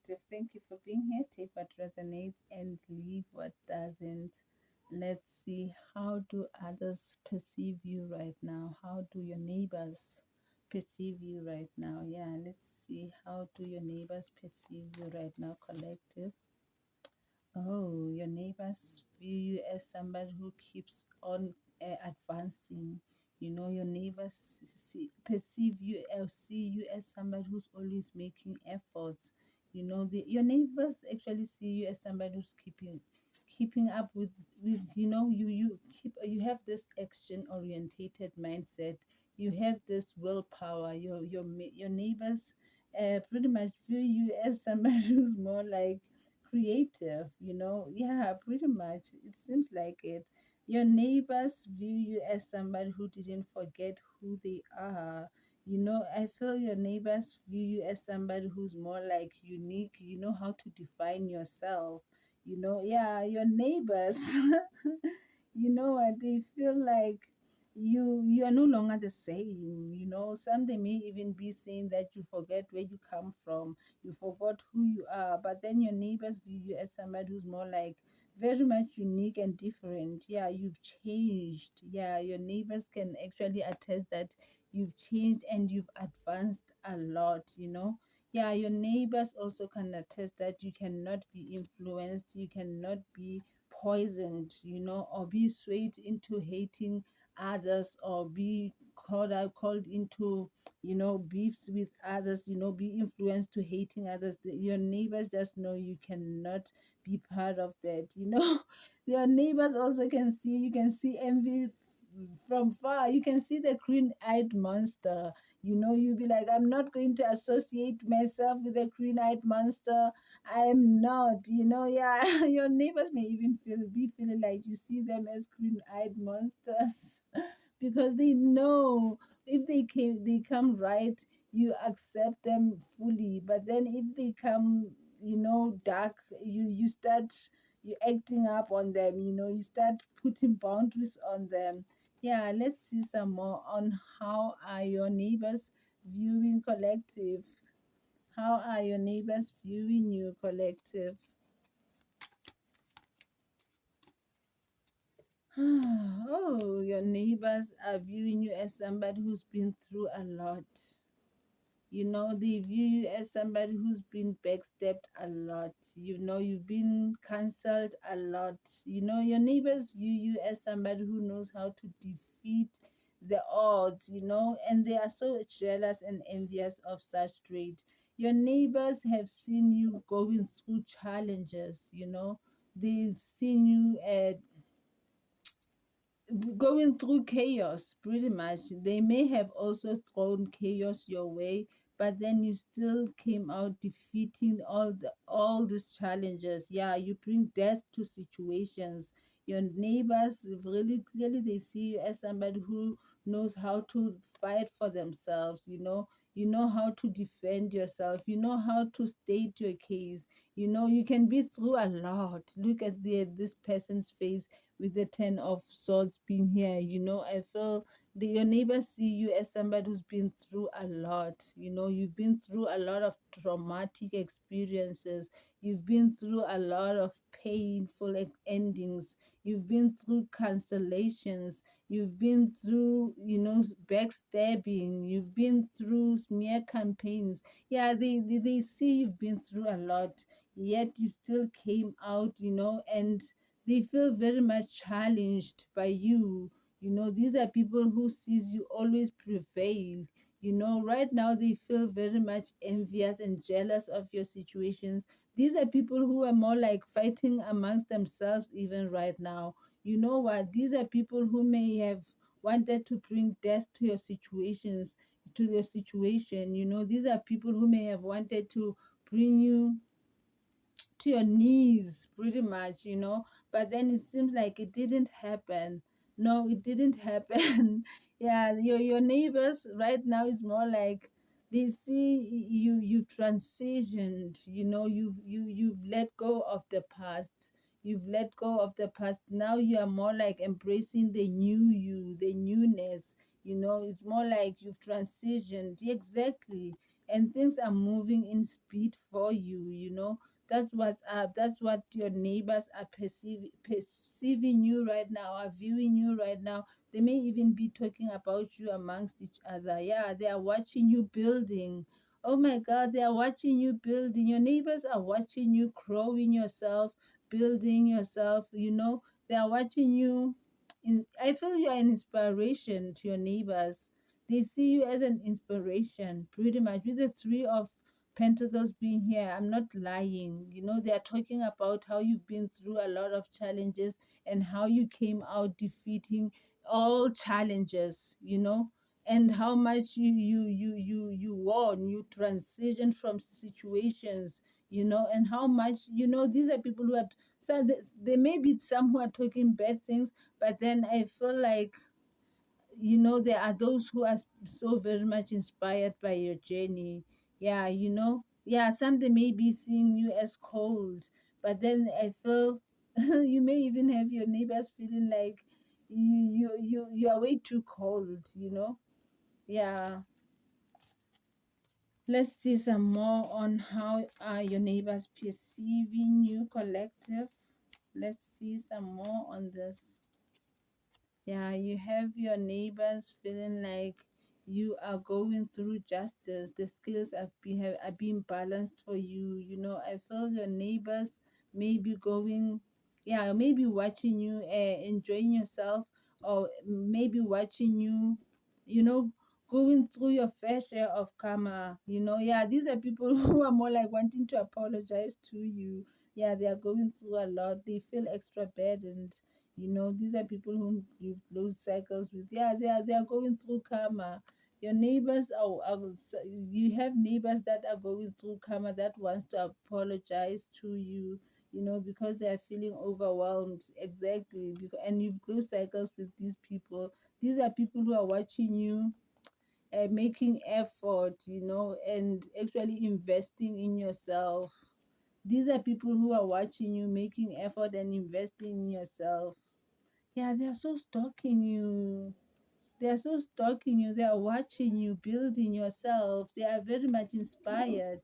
Collective. Thank you for being here. Take what resonates and leave what doesn't. Let's see, how do others perceive you right now? How do your neighbors perceive you right now? Yeah, let's see, how do your neighbors perceive you right now, collective? Oh, your neighbors view you as somebody who keeps on advancing. Your neighbors perceive you or see you as somebody who's always making efforts. Your neighbors actually see you as somebody who's keeping up with you have this action orientated mindset. You have this willpower. Your neighbors pretty much view you as somebody who's more like creative. Yeah, pretty much it seems like it. Your neighbors view you as somebody who didn't forget who they are. I feel your neighbors view you as somebody who's more like unique. You know how to define yourself. Yeah, your neighbors what, they feel like you are no longer the same. Some, they may even be saying that you forget where you come from, you forgot who you are, but then your neighbors view you as somebody who's more like very much unique and different. Yeah, you've changed. Yeah, your neighbors can actually attest that you've changed and you've advanced a lot. Yeah, your neighbors also can attest that you cannot be influenced, you cannot be poisoned, or be swayed into hating others, or be called into, beefs with others, be influenced to hating others. Your neighbors just know you cannot be part of that. Your neighbors also can see, you can see envy from far. You can see the green-eyed monster. You'll be like, I'm not going to associate myself with a green-eyed monster. I'm not. Yeah. Your neighbors may even be feeling like you see them as green-eyed monsters because they know if they come right, you accept them fully. But then if they come, dark, you start, you acting up on them. You start putting boundaries on them. Yeah, let's see some more on how are your neighbors viewing collective. How are your neighbors viewing you, collective? Oh, your neighbors are viewing you as somebody who's been through a lot. They view you as somebody who's been backstabbed a lot. You've been cancelled a lot. Your neighbors view you as somebody who knows how to defeat the odds, and they are so jealous and envious of such trait. Your neighbors have seen you going through challenges. They've seen you going through chaos. Pretty much, they may have also thrown chaos your way, but then you still came out defeating all these challenges. Yeah, you bring death to situations. Your neighbors really clearly, they see you as somebody who knows how to fight for themselves. You know how to defend yourself, you know how to state your case. You can be through a lot. Look at this person's face with the 10 of swords being here. I feel your neighbors see you as somebody who's been through a lot. You've been through a lot of traumatic experiences. You've been through a lot of painful endings. You've been through cancellations. You've been through, backstabbing. You've been through smear campaigns. Yeah, they see you've been through a lot, yet you still came out, and they feel very much challenged by you. These are people who sees you always prevail. Right now they feel very much envious and jealous of your situations. These are people who are more like fighting amongst themselves even right now. You know what? These are people who may have wanted to bring death to your situation. These are people who may have wanted to bring you to your knees, pretty much. But then it seems like it didn't happen. No, it didn't happen. Yeah, your neighbors right now is more like they see you've transitioned. You've let go of the past. You've let go of the past. Now you are more like embracing the new you, the newness. It's more like you've transitioned. Exactly. and things are moving in speed for you, you know. That's what's up. That's what your neighbors are perceiving you right now, are viewing you right now. They may even be talking about you amongst each other. Yeah, they are watching you building. Oh my God, they are watching you building. Your neighbors are watching you growing yourself, building yourself, you know. They are watching you. I feel you are an inspiration to your neighbors. They see you as an inspiration, pretty much. With the three of Pentacles being here, I'm not lying. You know, they are talking about how you've been through a lot of challenges and how you came out defeating all challenges, you know, and how much you won, you transitioned from situations, you know, and how much, you know, these are people who are, so there may be some who are talking bad things, but then I feel like, you know, there are those who are so very much inspired by your journey. Yeah, you know, yeah, some they may be seeing you as cold, but then I feel you may even have your neighbors feeling like you are way too cold, you know. Yeah, let's see some more on how are your neighbors perceiving you, collective. Let's see some more on this. Yeah, you have your neighbors feeling like you are going through justice. The skills are being balanced for you. You know, I feel your neighbors may be going, yeah, maybe watching you, enjoying yourself, or maybe watching you, you know, going through your fair share of karma. You know, yeah, these are people who are more like wanting to apologize to you. Yeah, they are going through a lot. They feel extra burdened, you know. These are people whom you close cycles with. Yeah, they are going through karma. Your neighbors you have neighbors that are going through karma that wants to apologize to you, you know, because they are feeling overwhelmed. Exactly. Because, and you've closed cycles with these people. These are people who are watching you, making effort, you know, and actually investing in yourself. These are people who are watching you, making effort and investing in yourself. Yeah, they are so stalking you. They are so stalking you. They are watching you, building yourself. They are very much inspired.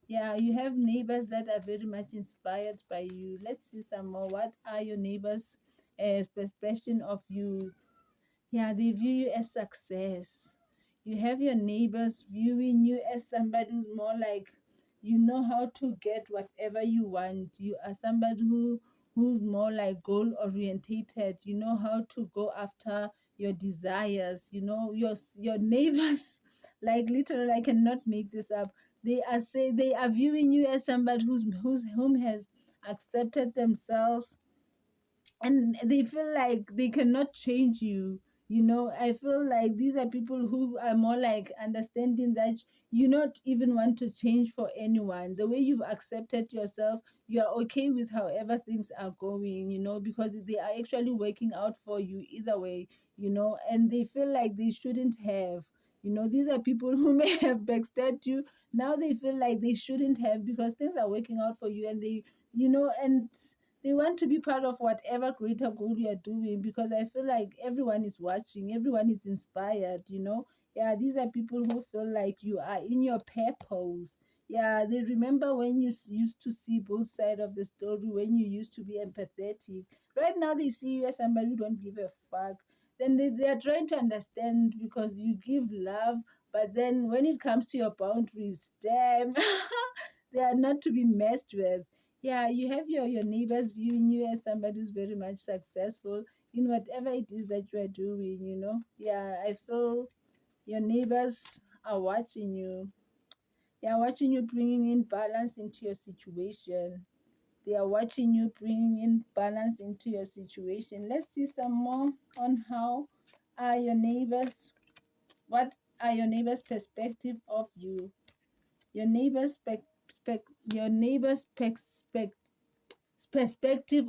Yeah, you have neighbors that are very much inspired by you. Let's see some more. What are your neighbors' perception of you? Yeah, they view you as success. You have your neighbors viewing you as somebody who's more like, you know how to get whatever you want. You are somebody who's more like goal orientated. You know how to go after your desires. You know, your neighbors like literally, I cannot make this up. They are viewing you as somebody whom has accepted themselves, and they feel like they cannot change you. You know, I feel like these are people who are more like understanding that you not even want to change for anyone. The way you've accepted yourself, you are okay with however things are going, you know, because they are actually working out for you either way, you know. And they feel like they shouldn't have, you know, these are people who may have backstabbed you. Now they feel like they shouldn't have, because things are working out for you, and they, you know, and they want to be part of whatever greater goal you are doing, because I feel like everyone is watching, everyone is inspired, you know. Yeah, these are people who feel like you are in your purpose. Yeah, they remember when you used to see both sides of the story, when you used to be empathetic. Right now, they see you as somebody who don't give a fuck. Then they are trying to understand because you give love, but then when it comes to your boundaries, damn, they are not to be messed with. Yeah, you have your neighbors viewing you as somebody who's very much successful in whatever it is that you are doing, you know. Yeah, I feel your neighbors are watching you. They are watching you bringing in balance into your situation. They are watching you bringing in balance into your situation. Let's see some more on how are your neighbors, what are your neighbors' perspective of you. Your neighbors your neighbors perspective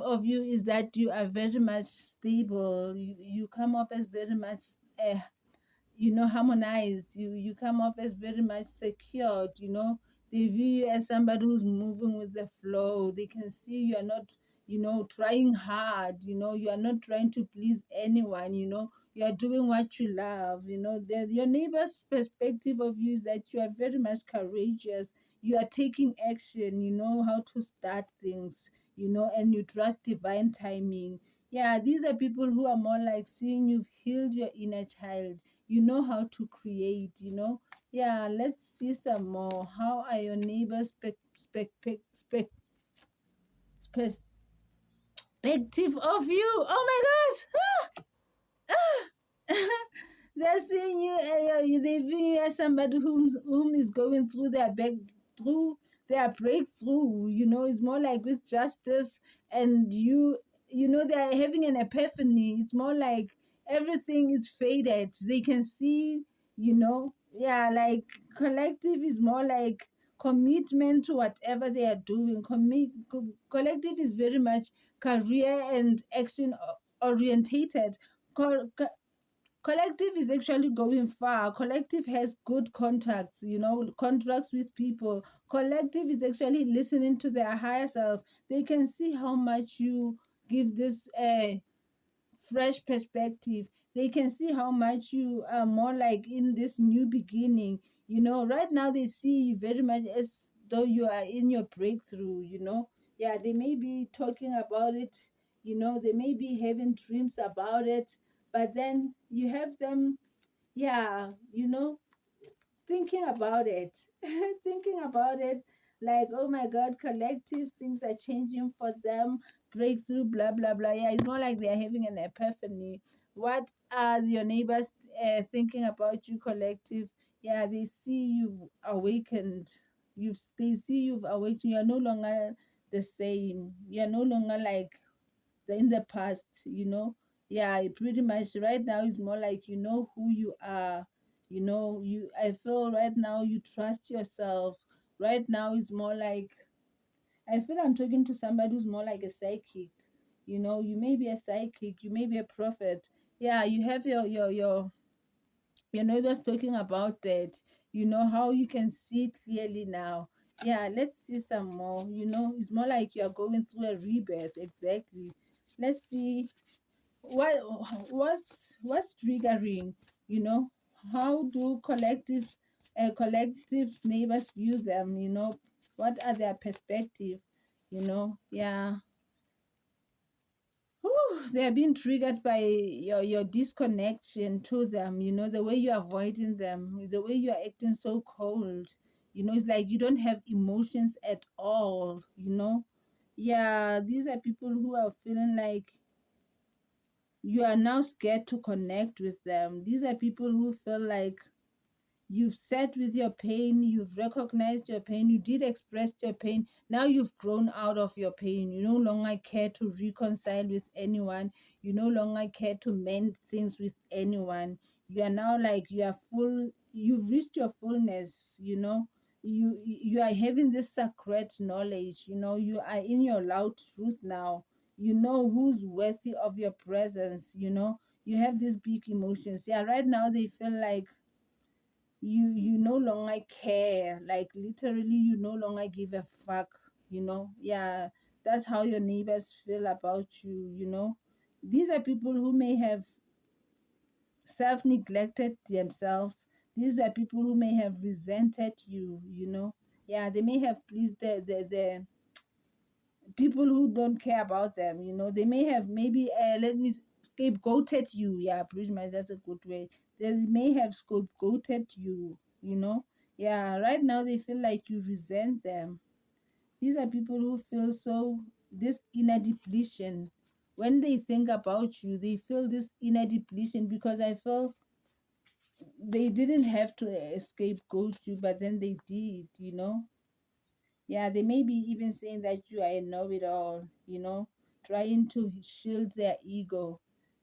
of you is that you are very much stable. You come off as very much, uh, you know, harmonized. You come off as very much secured, you know. They view you as somebody who's moving with the flow. They can see you're not, trying hard. You are not trying to please anyone. You are doing what you love. Your neighbor's perspective of you is that you are very much courageous. You are taking action. You know how to start things. And you trust divine timing. Yeah, these are people who are more like seeing you've healed your inner child. You know how to create. Yeah, let's see some more. How are your neighbors' perspective of you? Oh my gosh! They're seeing you, they view you as somebody whom is going through their breakthrough. It's more like with justice, and they're having an epiphany. It's more like everything is faded. They can see, yeah, like collective is more like commitment to whatever they are doing. Collective is very much career and action orientated. Co- co- Collective is actually going far. Collective has good contacts, contracts with people. Collective is actually listening to their higher self. They can see how much you give this fresh perspective. They can see how much you are more like in this new beginning. Right now they see you very much as though you are in your breakthrough. Yeah, they may be talking about it. They may be having dreams about it, but then you have them, yeah, thinking about it, thinking about it, like, oh my God, collective things are changing for them, breakthrough, blah, blah, blah. Yeah, it's more like they're having an epiphany. What are your neighbors thinking about you, collective? Yeah, they see you awakened. They see you've awakened. You're no longer the same. You're no longer like in the past. Yeah, pretty much right now is more like you know who you are. I feel right now you trust yourself. Right now it's more like I feel I'm talking to somebody who's more like a psychic. You may be a psychic, you may be a prophet. Yeah, you have your neighbors talking about that. How you can see clearly now. Yeah, let's see some more. It's more like you are going through a rebirth. Exactly. Let's see what what's triggering. you know how do collective neighbors view them. What are their perspective. Yeah. Whew, they are being triggered by your disconnection to them. The way you're avoiding them, the way you're acting so cold. It's like you don't have emotions at all. Yeah, these are people who are feeling like you are now scared to connect with them. These are people who feel like you've sat with your pain, you've recognized your pain, you did express your pain. Now you've grown out of your pain. You no longer care to reconcile with anyone. You no longer care to mend things with anyone. You are now like you are full, you've reached your fullness. You are having this sacred knowledge. You are in your loud truth now. You know who's worthy of your presence. You have these big emotions. Yeah, right now they feel like you no longer care, like literally you no longer give a fuck. Yeah, that's how your neighbors feel about you. These are people who may have self-neglected themselves. These are people who may have resented you. Yeah, they may have pleased the people who don't care about them. They may have maybe let me scapegoated you. Yeah, pretty much that's a good way. They may have scapegoated you. Yeah, right now they feel like you resent them. These are people who feel so this inner depletion. When they think about you, they feel this inner depletion because I feel they didn't have to scapegoat you, but then they did. Yeah, they may be even saying that you are a know-it-all, trying to shield their ego.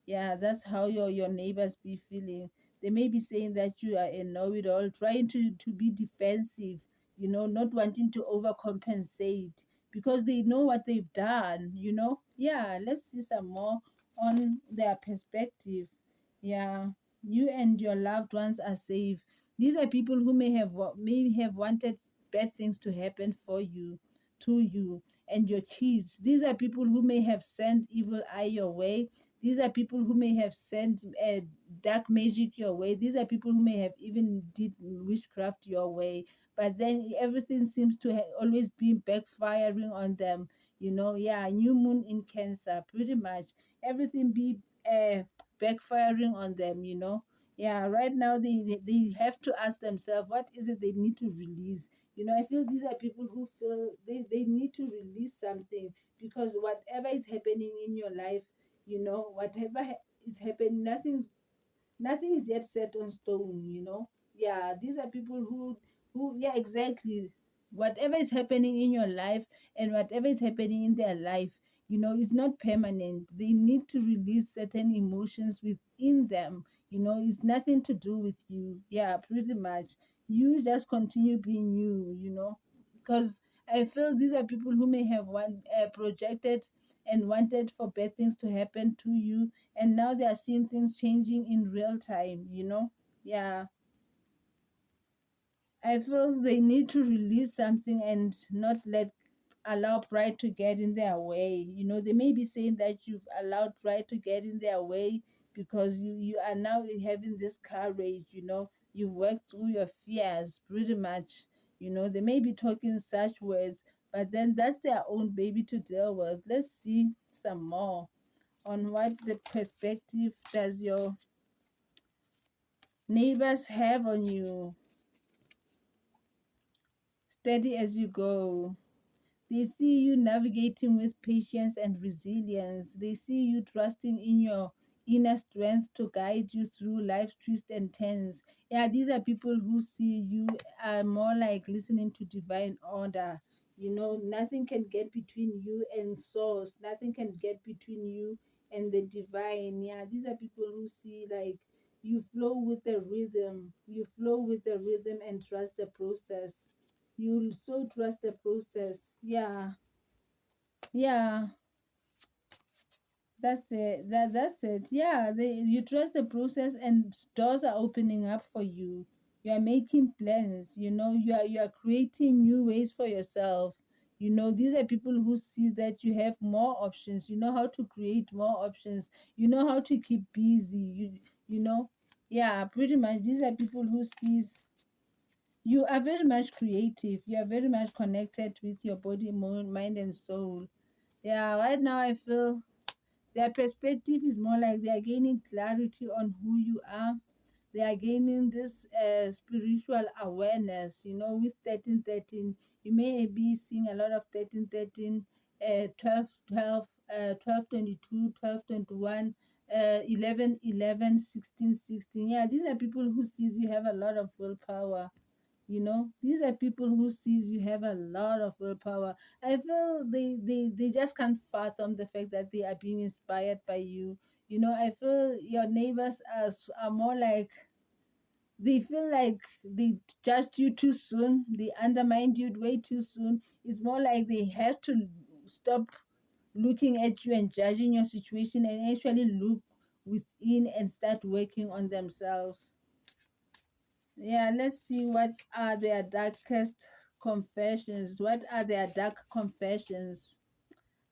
Yeah, that's how your neighbors be feeling. They may be saying that you are a know-it-all, trying to be defensive, not wanting to overcompensate because they know what they've done. Yeah, let's see some more on their perspective. Yeah, you and your loved ones are safe. These are people who may have wanted bad things to happen for you, to you. and your kids. These are people who may have sent evil eye your way. These are people who may have sent dark magic your way. These are people who may have even did witchcraft your way. But then everything seems to always be backfiring on them. Yeah, new moon in Cancer, pretty much everything be backfiring on them. Yeah, right now they have to ask themselves what is it they need to release. I feel these are people who feel they need to release something, because whatever is happening in your life, whatever is happening, nothing is yet set on stone. Yeah, these are people who yeah, exactly, whatever is happening in your life and whatever is happening in their life, it's not permanent. They need to release certain emotions within them. It's nothing to do with you. Yeah, pretty much. You just continue being you. Because I feel these are people who may have projected and wanted for bad things to happen to you, and now they are seeing things changing in real time. Yeah, I feel they need to release something and not allow pride to get in their way. They may be saying that you've allowed pride to get in their way because you are now having this courage. You've worked through your fears pretty much. They may be talking such words, but then that's their own baby to deal with. Let's see some more on what the perspective does your neighbors have on you. Steady as you go. They see you navigating with patience and resilience. They see you trusting in your inner strength to guide you through life's twists and turns. Yeah, these are people who see you are more like listening to divine order. Nothing can get between you and source. Nothing can get between you and the divine. Yeah, these are people who see like you flow with the rhythm. You flow with the rhythm and trust the process. You'll so trust the process. Yeah, yeah, that's it. That's it. Yeah, you trust the process, and doors are opening up for you. You are making plans. You are creating new ways for yourself. These are people who see that you have more options. You know how to create more options. You know how to keep busy. You know, yeah, pretty much. These are people who sees you are very much creative. You are very much connected with your body, mind, and soul. Yeah, right now I feel their perspective is more like they are gaining clarity on who you are. They are gaining this spiritual awareness. With 1313, you may be seeing a lot of 1313, 12 12, 12 22, 12 21, 11 11, 16 16. Yeah, these are people who sees you have a lot of willpower. These are people who sees you have a lot of willpower. I feel they just can't fathom the fact that they are being inspired by you. I feel your neighbors are more like they feel like they judged you too soon, they undermined you way too soon. It's more like they had to stop looking at you and judging your situation and actually look within and start working on themselves. Yeah, let's see what are their darkest confessions. What are their dark confessions?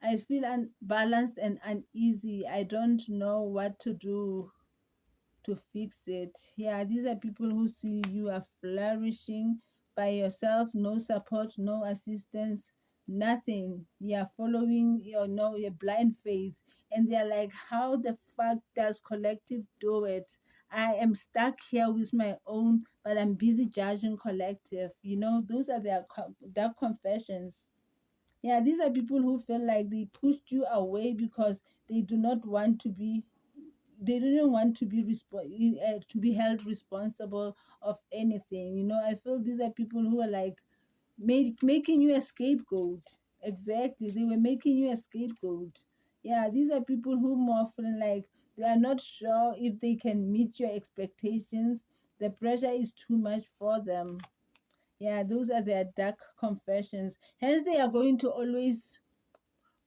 I feel unbalanced and uneasy. I don't know what to do to fix it. Yeah, these are people who see you are flourishing by yourself, no support, no assistance, nothing. You are following your no your blind faith, and they're like, how the fuck does collective do it? I am stuck here with my own, but I'm busy judging collective. Those are their dark confessions. Yeah, these are people who feel like they pushed you away because they do not want to be they didn't want to be to be held responsible of anything. I feel these are people who are like making you a scapegoat. Exactly, they were making you a scapegoat. Yeah, these are people who more often like they are not sure if they can meet your expectations. The pressure is too much for them. Yeah, those are their dark confessions. Hence they are going to always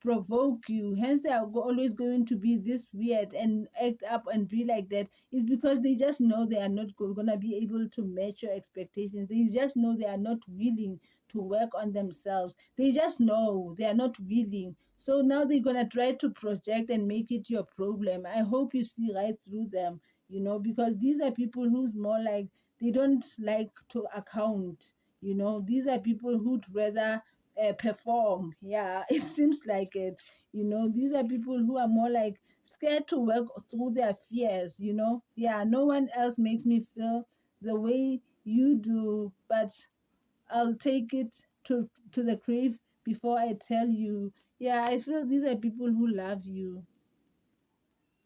provoke you. Hence, they are always going to be this weird and act up and be like that. Is because they just know they are not going to be able to match your expectations. They just know they are not willing to work on themselves. They just know they are not willing. So now they're going to try to project and make it your problem. I hope you see right through them, because these are people who's more like they don't like to account. These are people who'd rather perform. Yeah, it seems like it. These are people who are more like scared to work through their fears. Yeah, no one else makes me feel the way you do, but I'll take it to the grave before I tell you. Yeah, I feel these are people who love you.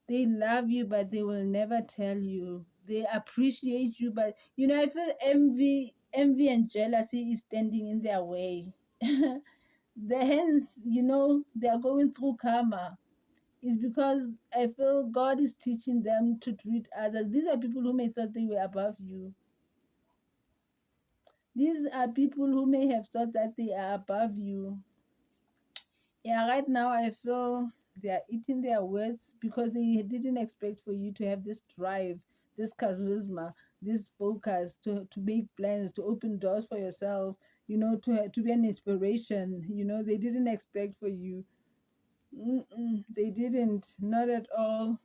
They love you, but they will never tell you. They appreciate you, but I feel envy and jealousy is standing in their way. Hence, they are going through karma. Is because I feel God is teaching them to treat others. These are people who may thought they were above you. These are people who may have thought that they are above you. Yeah, right now I feel they are eating their words because they didn't expect for you to have this drive, this charisma, this focus to make plans, to open doors for yourself, to be an inspiration. They didn't expect for you. They didn't, not at all.